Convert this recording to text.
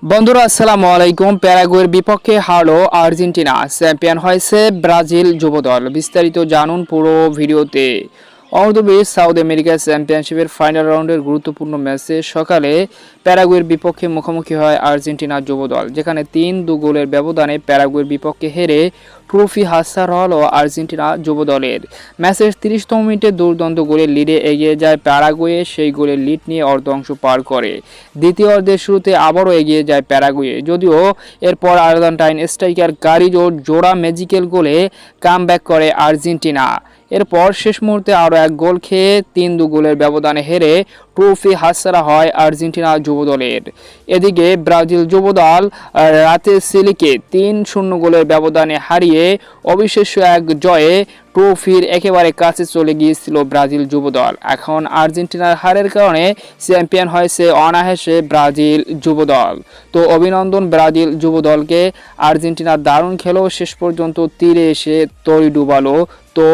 বন্ধুরা আসসালামু আলাইকুম। প্যারাগুয়ের বিপক্ষে হারলো আর্জেন্টিনা, চ্যাম্পিয়ন হয়েছে ব্রাজিল যুবদল। বিস্তারিত জানুন পুরো ভিডিওতে। অনূর্ধ্ব-20 সাউথ আমেরিকা চ্যাম্পিয়নশিপের ফাইনাল রাউন্ডের গুরুত্বপূর্ণ ম্যাচে সকালে প্যারাগুয়ের বিপক্ষে মুখোমুখি হয় আর্জেন্টিনা যুবদল, যেখানে 3-2 গোলের ব্যবধানে প্যারাগুয়ের বিপক্ষে হেরে ট্রফি হাতছাড়া হলো আর্জেন্টিনা যুবদলের। ম্যাচের 30তম মিনিটে দুর্দান্ত গোলের লিডে এগিয়ে যায় প্যারাগুয়ে। সেই গোলের লিড নিয়ে অর্ধ অংশ পার করে দ্বিতীয় অর্ধের শুরুতে আবারও এগিয়ে যায় প্যারাগুয়ে, যদিও এরপর আর্জেন্টাইন স্ট্রাইকার গারিজোর জোড়া ম্যাজিক্যাল গোলে কামব্যাক করে আর্জেন্টিনা। এরপর শেষ মুহূর্তে আরও এক গোল খেয়ে 3-2 গোলের ব্যবধানে হেরে ট্রফি হাতছাড়া হয় আর্জেন্টিনা যুবদলের। এদিকে ব্রাজিল যুবদল রাতে চিলিকে 3-0 গোলের ব্যবধানে হারিয়ে অবিশ্বাস্য এক জয়ে ট্রফির একেবারে কাছে চলে গিয়েছিল ব্রাজিল যুবদল। এখন আর্জেন্টিনার হারের কারণে চ্যাম্পিয়ন হয়েছে অনায়াসে ব্রাজিল যুবদল। তো অভিনন্দন ব্রাজিল যুবদলকে। আর্জেন্টিনা দারুণ খেলেও শেষ পর্যন্ত তীরে এসে তরি ডুবালো। তো